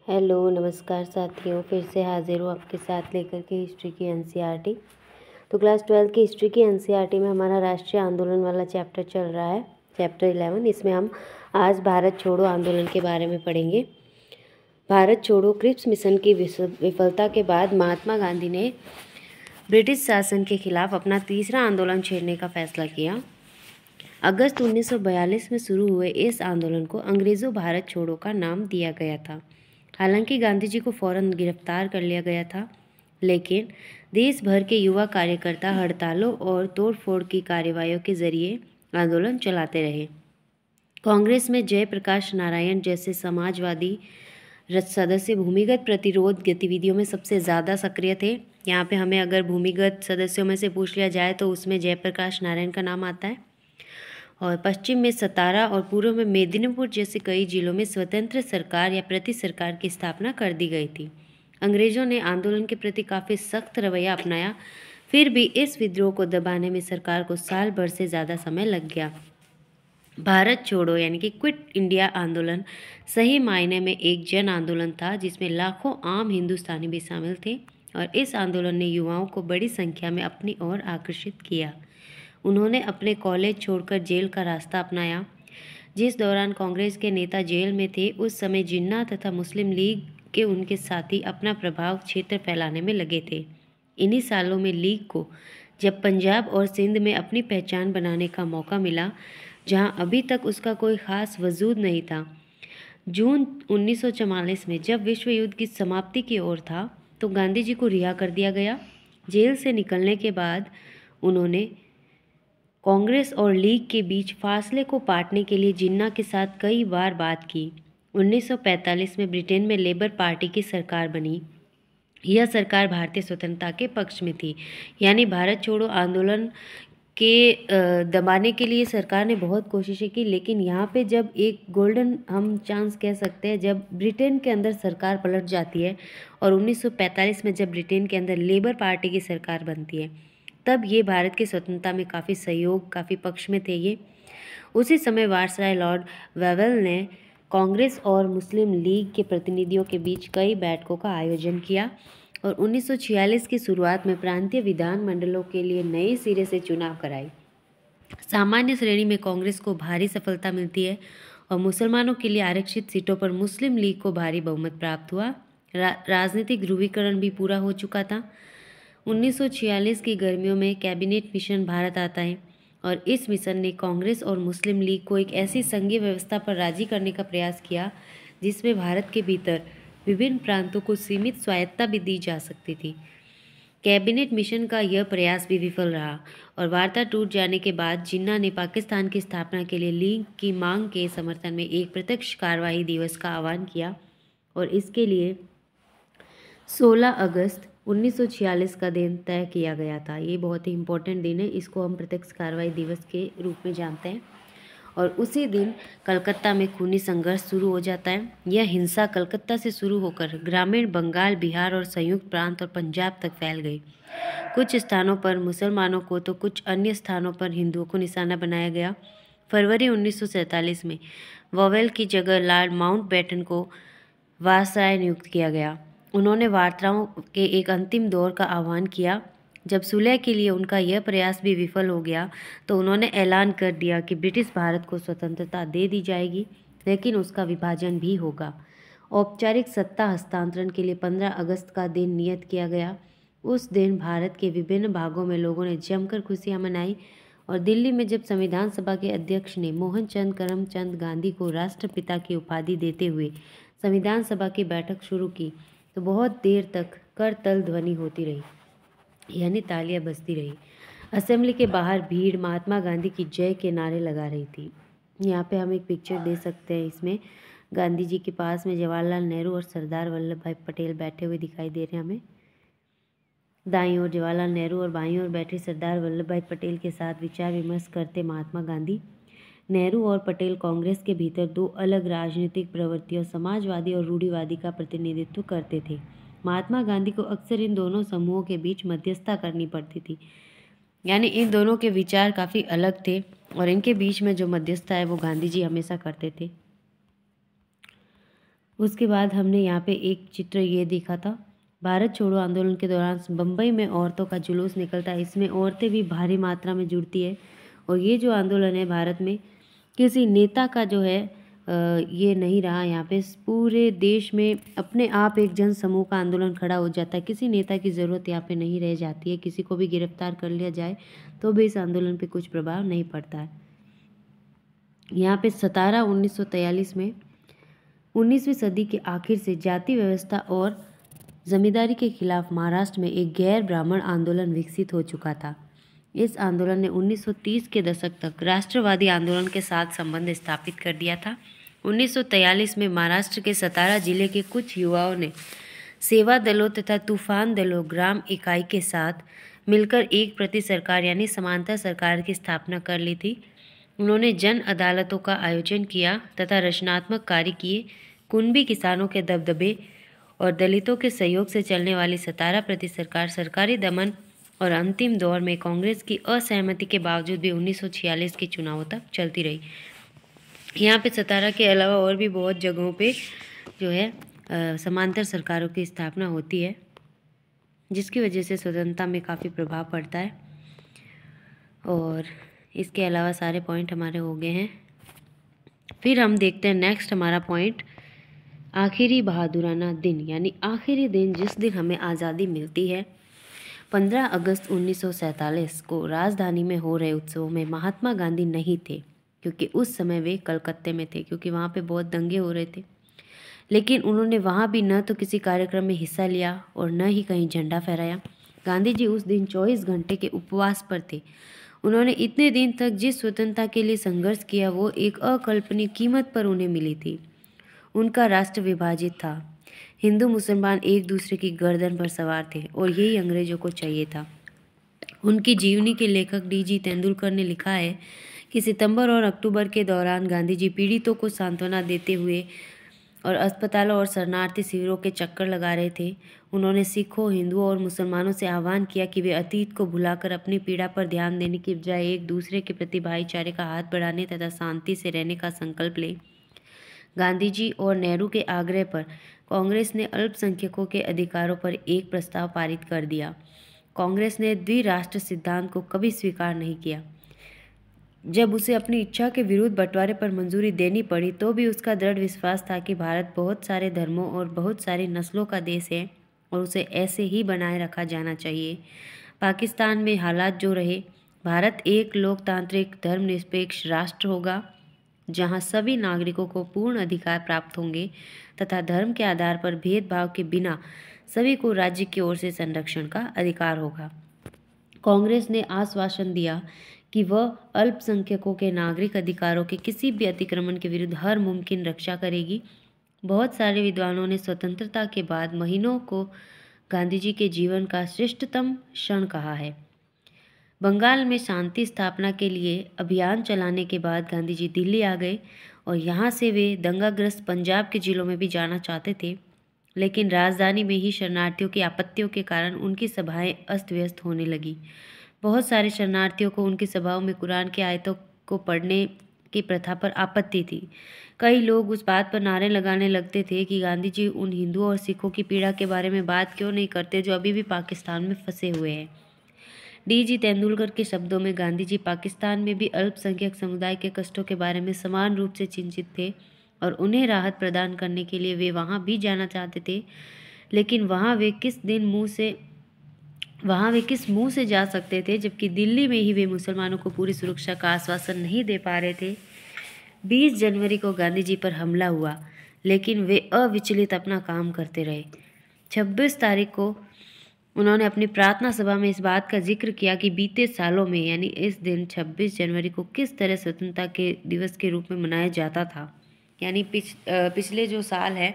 Hello नमस्कार साथियों, फिर से हाजिर हूँ आपके साथ लेकर के हिस्ट्री की एनसीईआरटी। तो क्लास 12 की हिस्ट्री की एनसीईआरटी में हमारा राष्ट्रीय आंदोलन वाला चैप्टर चल रहा है, चैप्टर 11। इसमें हम आज भारत छोड़ो आंदोलन के बारे में पढ़ेंगे। भारत छोड़ो क्रिप्स मिशन की विफलता के बाद महात्मा गांधी ने ब्रिटिश शासन के खिलाफ अपना तीसरा आंदोलन छेड़ने का फैसला किया। अगस्त 1942 में शुरू हुए इस आंदोलन को अंग्रेज़ों भारत छोड़ो का नाम दिया गया था। हालांकि गांधी जी को फौरन गिरफ्तार कर लिया गया था, लेकिन देश भर के युवा कार्यकर्ता हड़तालों और तोड़फोड़ की कार्रवाइयों के जरिए आंदोलन चलाते रहे। कांग्रेस में जयप्रकाश नारायण जैसे समाजवादी सदस्य भूमिगत प्रतिरोध गतिविधियों में सबसे ज़्यादा सक्रिय थे। यहाँ पे हमें अगर भूमिगत सदस्यों में से पूछ लिया जाए तो उसमें जयप्रकाश नारायण का नाम आता है। और पश्चिम में सतारा और पूर्व में मेदिनीपुर जैसे कई जिलों में स्वतंत्र सरकार या प्रति सरकार की स्थापना कर दी गई थी। अंग्रेजों ने आंदोलन के प्रति काफ़ी सख्त रवैया अपनाया, फिर भी इस विद्रोह को दबाने में सरकार को साल भर से ज़्यादा समय लग गया। भारत छोड़ो यानी कि क्विट इंडिया आंदोलन सही मायने में एक जन आंदोलन था, जिसमें लाखों आम हिंदुस्तानी भी शामिल थे और इस आंदोलन ने युवाओं को बड़ी संख्या में अपनी ओर आकर्षित किया। उन्होंने अपने कॉलेज छोड़कर जेल का रास्ता अपनाया। जिस दौरान कांग्रेस के नेता जेल में थे, उस समय जिन्ना तथा मुस्लिम लीग के उनके साथी अपना प्रभाव क्षेत्र फैलाने में लगे थे। इन्हीं सालों में लीग को जब पंजाब और सिंध में अपनी पहचान बनाने का मौका मिला, जहां अभी तक उसका कोई खास वजूद नहीं था। जून 1944 में जब विश्व युद्ध की समाप्ति की ओर था, तो गांधी जी को रिहा कर दिया गया। जेल से निकलने के बाद उन्होंने कांग्रेस और लीग के बीच फासले को पाटने के लिए जिन्ना के साथ कई बार बात की। 1945 में ब्रिटेन में लेबर पार्टी की सरकार बनी। यह सरकार भारतीय स्वतंत्रता के पक्ष में थी, यानी भारत छोड़ो आंदोलन के दबाने के लिए सरकार ने बहुत कोशिशें की। लेकिन यहाँ पे जब एक गोल्डन हम चांस कह सकते हैं, जब ब्रिटेन के अंदर सरकार पलट जाती है और 1945 में जब ब्रिटेन के अंदर लेबर पार्टी की सरकार बनती है, तब ये भारत की स्वतंत्रता में काफ़ी सहयोग, काफ़ी पक्ष में थे ये। उसी समय वायसराय लॉर्ड वेवेल ने कांग्रेस और मुस्लिम लीग के प्रतिनिधियों के बीच कई बैठकों का आयोजन किया और 1946 की शुरुआत में प्रांतीय विधानमंडलों के लिए नए सिरे से चुनाव कराए। सामान्य श्रेणी में कांग्रेस को भारी सफलता मिलती है और मुसलमानों के लिए आरक्षित सीटों पर मुस्लिम लीग को भारी बहुमत प्राप्त हुआ। राजनीतिक ध्रुवीकरण भी पूरा हो चुका था। 1946 की गर्मियों में कैबिनेट मिशन भारत आता है और इस मिशन ने कांग्रेस और मुस्लिम लीग को एक ऐसी संघीय व्यवस्था पर राजी करने का प्रयास किया जिसमें भारत के भीतर विभिन्न प्रांतों को सीमित स्वायत्तता भी दी जा सकती थी। कैबिनेट मिशन का यह प्रयास भी विफल रहा और वार्ता टूट जाने के बाद जिन्ना ने पाकिस्तान की स्थापना के लिए लीग की मांग के समर्थन में एक प्रत्यक्ष कार्यवाही दिवस का आह्वान किया और इसके लिए 16 अगस्त 1946 का दिन तय किया गया था। ये बहुत ही इम्पोर्टेंट दिन है, इसको हम प्रत्यक्ष कार्रवाई दिवस के रूप में जानते हैं। और उसी दिन कलकत्ता में खूनी संघर्ष शुरू हो जाता है। यह हिंसा कलकत्ता से शुरू होकर ग्रामीण बंगाल, बिहार और संयुक्त प्रांत और पंजाब तक फैल गई। कुछ स्थानों पर मुसलमानों को तो कुछ अन्य स्थानों पर हिंदुओं को निशाना बनाया गया। फरवरी 1947 में वोवेल की जगह लॉर्ड माउंटबेटन को वायसराय नियुक्त किया गया। उन्होंने वार्ताओं के एक अंतिम दौर का आह्वान किया। जब सुलह के लिए उनका यह प्रयास भी विफल हो गया, तो उन्होंने ऐलान कर दिया कि ब्रिटिश भारत को स्वतंत्रता दे दी जाएगी, लेकिन उसका विभाजन भी होगा। औपचारिक सत्ता हस्तांतरण के लिए 15 अगस्त का दिन नियत किया गया। उस दिन भारत के विभिन्न भागों में लोगों ने जमकर खुशियां मनाई और दिल्ली में जब संविधान सभा के अध्यक्ष ने मोहनचंद करमचंद गांधी को राष्ट्रपिता की उपाधि देते हुए संविधान सभा की बैठक शुरू की, तो बहुत देर तक करतल ध्वनि होती रही, यानी तालियां बजती रही। असेंबली के बाहर भीड़ महात्मा गांधी की जय के नारे लगा रही थी। यहाँ पे हम एक पिक्चर दे सकते हैं। इसमें गांधी जी के पास में जवाहरलाल नेहरू और सरदार वल्लभ भाई पटेल बैठे हुए दिखाई दे रहे हैं हमें। दाईं ओर जवाहरलाल नेहरू और बाईं ओर बैठे सरदार वल्लभ भाई पटेल के साथ विचार विमर्श करते महात्मा गांधी। नेहरू और पटेल कांग्रेस के भीतर दो अलग राजनीतिक प्रवृत्तियों, समाजवादी और रूढ़िवादी का प्रतिनिधित्व करते थे। महात्मा गांधी को अक्सर इन दोनों समूहों के बीच मध्यस्थता करनी पड़ती थी, यानी इन दोनों के विचार काफ़ी अलग थे और इनके बीच में जो मध्यस्थता है वो गांधी जी हमेशा करते थे। उसके बाद हमने यहाँ पे एक चित्र ये देखा था, भारत छोड़ो आंदोलन के दौरान बम्बई में औरतों का जुलूस निकलता है। इसमें औरतें भी भारी मात्रा में जुड़ती है और ये जो आंदोलन है भारत में किसी नेता का जो है ये नहीं रहा। यहाँ पे पूरे देश में अपने आप एक जन समूह का आंदोलन खड़ा हो जाता है। किसी नेता की ज़रूरत यहाँ पे नहीं रह जाती है। किसी को भी गिरफ्तार कर लिया जाए तो भी इस आंदोलन पे कुछ प्रभाव नहीं पड़ता है। यहाँ पे 17/1943 में 19वीं सदी के आखिर से जाति व्यवस्था और जमींदारी के खिलाफ महाराष्ट्र में एक गैर ब्राह्मण आंदोलन विकसित हो चुका था। इस आंदोलन ने 1930 के दशक तक राष्ट्रवादी आंदोलन के साथ संबंध स्थापित कर दिया था। 1943 में महाराष्ट्र के सतारा जिले के कुछ युवाओं ने सेवा दलों तथा तूफान दलों ग्राम इकाई के साथ मिलकर एक प्रति सरकार यानी समांतर सरकार की स्थापना कर ली थी। उन्होंने जन अदालतों का आयोजन किया तथा रचनात्मक कार्य किए। कुनबी किसानों के दबदबे और दलितों के सहयोग से चलने वाली सतारा प्रति सरकार सरकारी दमन और अंतिम दौर में कांग्रेस की असहमति के बावजूद भी 1946 के चुनावों तक चलती रही। यहाँ पे सतारा के अलावा और भी बहुत जगहों पे जो है समांतर सरकारों की स्थापना होती है, जिसकी वजह से स्वतंत्रता में काफ़ी प्रभाव पड़ता है। और इसके अलावा सारे पॉइंट हमारे हो गए हैं। फिर हम देखते हैं नेक्स्ट हमारा पॉइंट, आखिरी बहादुराना दिन, यानी आखिरी दिन जिस दिन हमें आज़ादी मिलती है। 15 अगस्त 1947 को राजधानी में हो रहे उत्सवों में महात्मा गांधी नहीं थे, क्योंकि उस समय वे कलकत्ते में थे, क्योंकि वहाँ पे बहुत दंगे हो रहे थे। लेकिन उन्होंने वहाँ भी न तो किसी कार्यक्रम में हिस्सा लिया और न ही कहीं झंडा फहराया। गांधी जी उस दिन 24 घंटे के उपवास पर थे। उन्होंने इतने दिन तक जिस स्वतंत्रता के लिए संघर्ष किया वो एक अकल्पनीय कीमत पर उन्हें मिली थी। उनका राष्ट्र विभाजित था, हिंदू मुसलमान एक दूसरे की गर्दन पर सवार थे और यही अंग्रेजों को चाहिए था। उनकी जीवनी के लेखक डी.जी. तेंदुलकर ने लिखा है कि सितंबर और अक्टूबर के दौरान गांधी जी पीड़ितों को सांत्वना देते हुए और अस्पतालों और शरणार्थी शिविरों के चक्कर लगा रहे थे। उन्होंने सिखों, हिंदुओं और मुसलमानों से आह्वान किया कि वे अतीत को भुलाकर अपनी पीड़ा पर ध्यान देने की बजाय एक दूसरे के प्रति भाईचारे का हाथ बढ़ाने तथा शांति से रहने का संकल्प लें। गांधी जी और नेहरू के आग्रह पर कांग्रेस ने अल्पसंख्यकों के अधिकारों पर एक प्रस्ताव पारित कर दिया। कांग्रेस ने द्विराष्ट्र सिद्धांत को कभी स्वीकार नहीं किया। जब उसे अपनी इच्छा के विरुद्ध बंटवारे पर मंजूरी देनी पड़ी तो भी उसका दृढ़ विश्वास था कि भारत बहुत सारे धर्मों और बहुत सारी नस्लों का देश है और उसे ऐसे ही बनाए रखा जाना चाहिए। पाकिस्तान में हालात जो रहे, भारत एक लोकतांत्रिक धर्मनिरपेक्ष राष्ट्र होगा जहां सभी नागरिकों को पूर्ण अधिकार प्राप्त होंगे तथा धर्म के आधार पर भेदभाव के बिना सभी को राज्य की ओर से संरक्षण का अधिकार होगा। कांग्रेस ने आश्वासन दिया कि वह अल्पसंख्यकों के नागरिक अधिकारों के किसी भी अतिक्रमण के विरुद्ध हर मुमकिन रक्षा करेगी। बहुत सारे विद्वानों ने स्वतंत्रता के बाद महीनों को गांधी जी के जीवन का श्रेष्ठतम क्षण कहा है। बंगाल में शांति स्थापना के लिए अभियान चलाने के बाद गांधी जी दिल्ली आ गए और यहाँ से वे दंगाग्रस्त पंजाब के जिलों में भी जाना चाहते थे, लेकिन राजधानी में ही शरणार्थियों की आपत्तियों के कारण उनकी सभाएं अस्त व्यस्त होने लगी। बहुत सारे शरणार्थियों को उनकी सभाओं में कुरान के आयतों को पढ़ने की प्रथा पर आपत्ति थी। कई लोग उस बात पर नारे लगाने लगते थे कि गांधी जी उन हिंदुओं और सिखों की पीड़ा के बारे में बात क्यों नहीं करते जो अभी भी पाकिस्तान में फंसे हुए हैं। डी.जी. तेंदुलकर के शब्दों में गांधी जी पाकिस्तान में भी अल्पसंख्यक समुदाय के कष्टों के बारे में समान रूप से चिंतित थे और उन्हें राहत प्रदान करने के लिए वे वहां भी जाना चाहते थे, लेकिन वहां वे किस मुंह से जा सकते थे जबकि दिल्ली में ही वे मुसलमानों को पूरी सुरक्षा का आश्वासन नहीं दे पा रहे थे। 20 जनवरी को गांधी जी पर हमला हुआ, लेकिन वे अविचलित अपना काम करते रहे। 26 तारीख को उन्होंने अपनी प्रार्थना सभा में इस बात का जिक्र किया कि बीते सालों में, यानी इस दिन 26 जनवरी को किस तरह स्वतंत्रता के दिवस के रूप में मनाया जाता था। यानी पिछले जो साल है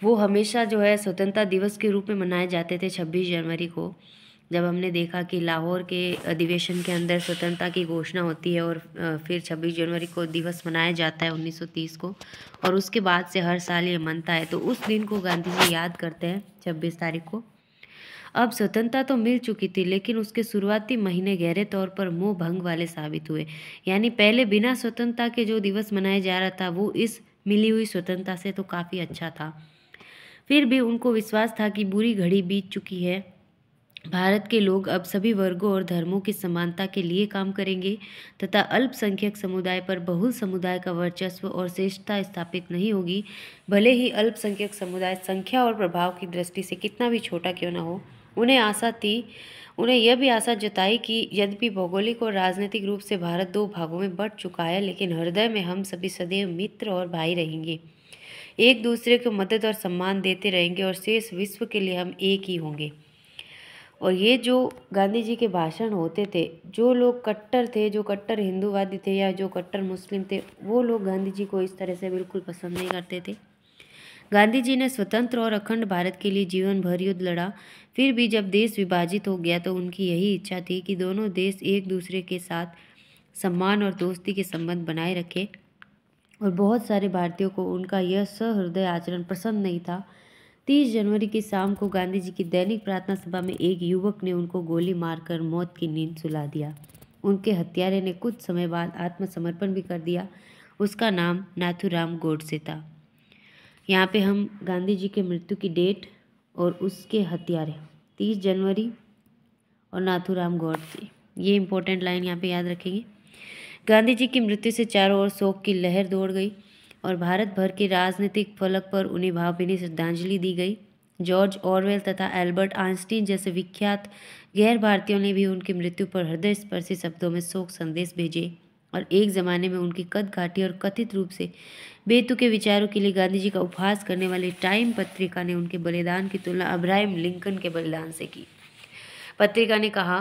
वो हमेशा जो है स्वतंत्रता दिवस के रूप में मनाए जाते थे 26 जनवरी को। जब हमने देखा कि लाहौर के अधिवेशन के अंदर स्वतंत्रता की घोषणा होती है और फिर 26 जनवरी को दिवस मनाया जाता है 1930 को, और उसके बाद से हर साल ये मनता है, तो उस दिन को गांधी जी याद करते हैं 26 तारीख को। अब स्वतंत्रता तो मिल चुकी थी, लेकिन उसके शुरुआती महीने गहरे तौर पर मोह भंग वाले साबित हुए। यानी पहले बिना स्वतंत्रता के जो दिवस मनाया जा रहा था वो इस मिली हुई स्वतंत्रता से तो काफ़ी अच्छा था। फिर भी उनको विश्वास था कि बुरी घड़ी बीत चुकी है। भारत के लोग अब सभी वर्गों और धर्मों की समानता के लिए काम करेंगे तथा अल्पसंख्यक समुदाय पर बहुल समुदाय का वर्चस्व और श्रेष्ठता स्थापित नहीं होगी। भले ही अल्पसंख्यक समुदाय संख्या और प्रभाव की दृष्टि से कितना भी छोटा क्यों न हो, उन्हें यह भी आशा जताई कि यद्यपि भौगोलिक और राजनीतिक रूप से भारत दो भागों में बंट चुका है, लेकिन हृदय में हम सभी सदैव मित्र और भाई रहेंगे, एक दूसरे को मदद और सम्मान देते रहेंगे और शेष विश्व के लिए हम एक ही होंगे। और ये जो गांधी जी के भाषण होते थे, जो लोग कट्टर थे, जो कट्टर हिंदूवादी थे या जो कट्टर मुस्लिम थे, वो लोग गांधी जी को इस तरह से बिल्कुल पसंद नहीं करते थे। गांधी जी ने स्वतंत्र और अखंड भारत के लिए जीवन भर युद्ध लड़ा। फिर भी जब देश विभाजित हो गया तो उनकी यही इच्छा थी कि दोनों देश एक दूसरे के साथ सम्मान और दोस्ती के संबंध बनाए रखें। और बहुत सारे भारतीयों को उनका यह सहृदय आचरण पसंद नहीं था। 30 जनवरी की शाम को गांधी जी की दैनिक प्रार्थना सभा में एक युवक ने उनको गोली मारकर मौत की नींद सुला दिया। उनके हत्यारे ने कुछ समय बाद आत्मसमर्पण भी कर दिया। उसका नाम नाथूराम गोडसे था। यहाँ पे हम गांधी जी के मृत्यु की डेट और उसके हत्यारे 30 जनवरी और नाथूराम गोडसे, ये इंपॉर्टेंट लाइन यहाँ पे याद रखेंगे। गांधी जी की मृत्यु से चारों ओर शोक की लहर दौड़ गई और भारत भर के राजनीतिक फलक पर उन्हें भावभीनी श्रद्धांजलि दी गई। जॉर्ज ऑरवेल तथा एल्बर्ट आइंस्टीन जैसे विख्यात गैर भारतीयों ने भी उनकी मृत्यु पर हृदय स्पर्शी शब्दों में शोक संदेश भेजे। और एक ज़माने में उनकी कद काठी और कथित रूप से बेतुके विचारों के लिए गांधी जी का उपहास करने वाली टाइम पत्रिका ने उनके बलिदान की तुलना अब्राहम लिंकन के बलिदान से की। पत्रिका ने कहा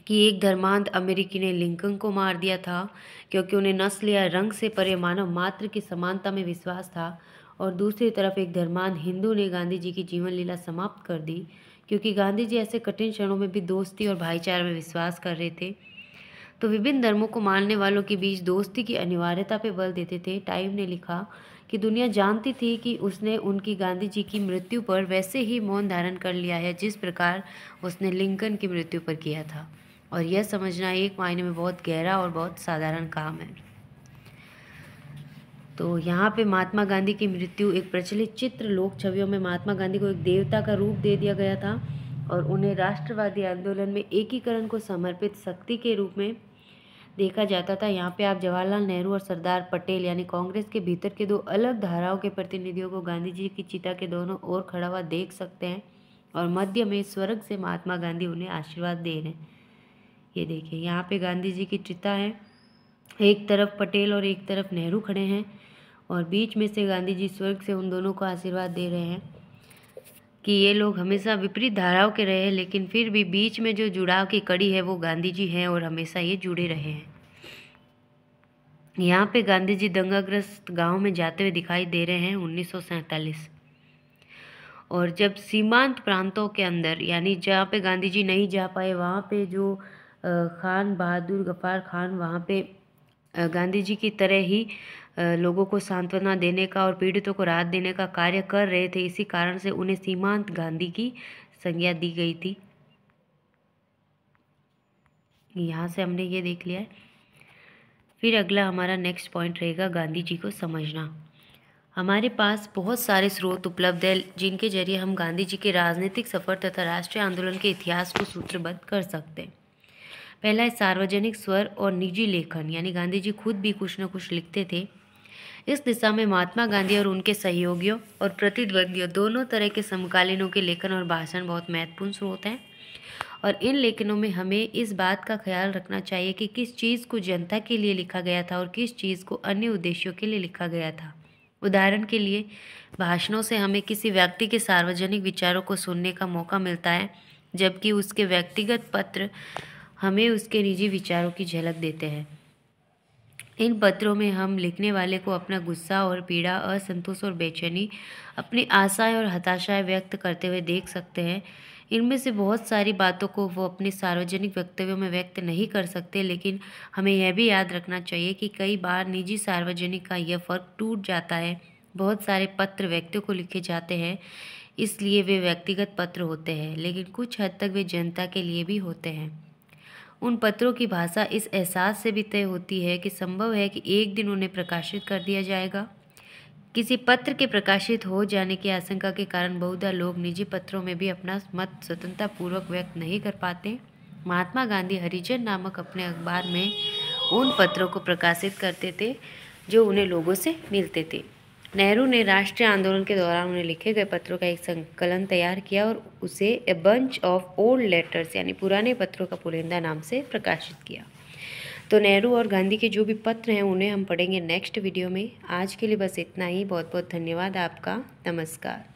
कि एक धर्मांध अमेरिकी ने लिंकन को मार दिया था क्योंकि उन्हें नस्ल या रंग से परे मानव मात्र की समानता में विश्वास था, और दूसरी तरफ एक धर्मांध हिंदू ने गांधी जी की जीवन लीला समाप्त कर दी क्योंकि गांधी जी ऐसे कठिन क्षणों में भी दोस्ती और भाईचारे में विश्वास कर रहे थे। तो विभिन्न धर्मों को मानने वालों के बीच दोस्ती की अनिवार्यता पर बल देते थे। टाइम ने लिखा कि दुनिया जानती थी कि उसने उनकी गांधी जी की मृत्यु पर वैसे ही मौन धारण कर लिया है जिस प्रकार उसने लिंकन की मृत्यु पर किया था, और यह समझना एक मायने में बहुत गहरा और बहुत साधारण काम है। तो यहाँ पे महात्मा गांधी की मृत्यु एक प्रचलित चित्र लोक छवियों में महात्मा गांधी को एक देवता का रूप दे दिया गया था और उन्हें राष्ट्रवादी आंदोलन में एकीकरण को समर्पित शक्ति के रूप में देखा जाता था। यहाँ पे आप जवाहरलाल नेहरू और सरदार पटेल यानी कांग्रेस के भीतर के दो अलग धाराओं के प्रतिनिधियों को गांधी जी की चिता के दोनों ओर खड़ा हुआ देख सकते हैं और मध्य में स्वर्ग से महात्मा गांधी उन्हें आशीर्वाद दे रहे हैं। ये देखिए यहाँ पे गांधी जी की चिता है, एक तरफ पटेल और एक तरफ नेहरू खड़े हैं और बीच में से गांधी जी स्वर्ग से उन दोनों को आशीर्वाद दे रहे हैं कि ये लोग हमेशा विपरीत धाराओं के रहे लेकिन फिर भी बीच में जो जुड़ाव की कड़ी है वो गांधी जी हैं और हमेशा ये जुड़े रहे हैं। यहाँ पे गांधी जी दंगाग्रस्त गांव में जाते हुए दिखाई दे रहे हैं 1947, और जब सीमांत प्रांतों के अंदर यानी जहाँ पे गांधी जी नहीं जा पाए वहाँ पे जो खान बहादुर गफ्फार खान वहाँ पे गांधी जी की तरह ही लोगों को सांत्वना देने का और पीड़ितों को राहत देने का कार्य कर रहे थे। इसी कारण से उन्हें सीमांत गांधी की संज्ञा दी गई थी। यहाँ से हमने ये देख लिया है। फिर अगला हमारा नेक्स्ट पॉइंट रहेगा गांधी जी को समझना। हमारे पास बहुत सारे स्रोत उपलब्ध हैं जिनके जरिए हम गांधी जी के राजनीतिक सफर तथा राष्ट्रीय आंदोलन के इतिहास को सूत्रबद्ध कर सकते हैं। पहला है सार्वजनिक स्वर और निजी लेखन, यानी गांधी जी खुद भी कुछ न कुछ लिखते थे। इस दिशा में महात्मा गांधी और उनके सहयोगियों और प्रतिद्वंदियों दोनों तरह के समकालीनों के लेखन और भाषण बहुत महत्वपूर्ण स्रोत हैं, और इन लेखनों में हमें इस बात का ख्याल रखना चाहिए कि किस चीज़ को जनता के लिए लिखा गया था और किस चीज़ को अन्य उद्देश्यों के लिए लिखा गया था। उदाहरण के लिए भाषणों से हमें किसी व्यक्ति के सार्वजनिक विचारों को सुनने का मौका मिलता है, जबकि उसके व्यक्तिगत पत्र हमें उसके निजी विचारों की झलक देते हैं। इन पत्रों में हम लिखने वाले को अपना गुस्सा और पीड़ा, असंतोष और बेचैनी, अपनी आशाएं और हताशाएं व्यक्त करते हुए देख सकते हैं। इनमें से बहुत सारी बातों को वो अपने सार्वजनिक वक्तव्यों में व्यक्त नहीं कर सकते, लेकिन हमें यह भी याद रखना चाहिए कि कई बार निजी सार्वजनिक का यह फ़र्क टूट जाता है। बहुत सारे पत्र व्यक्तियों को लिखे जाते हैं, इसलिए वे व्यक्तिगत पत्र होते हैं, लेकिन कुछ हद तक वे जनता के लिए भी होते हैं। उन पत्रों की भाषा इस एहसास से भी तय होती है कि संभव है कि एक दिन उन्हें प्रकाशित कर दिया जाएगा। किसी पत्र के प्रकाशित हो जाने की आशंका के कारण बहुधा लोग निजी पत्रों में भी अपना मत स्वतंत्रता पूर्वक व्यक्त नहीं कर पाते। महात्मा गांधी हरिजन नामक अपने अखबार में उन पत्रों को प्रकाशित करते थे जो उन्हें लोगों से मिलते थे। नेहरू ने राष्ट्रीय आंदोलन के दौरान उन्हें लिखे गए पत्रों का एक संकलन तैयार किया और उसे a bunch of old letters यानी पुराने पत्रों का पुलिंदा नाम से प्रकाशित किया। तो नेहरू और गांधी के जो भी पत्र हैं उन्हें हम पढ़ेंगे नेक्स्ट वीडियो में। आज के लिए बस इतना ही। बहुत बहुत धन्यवाद आपका। नमस्कार।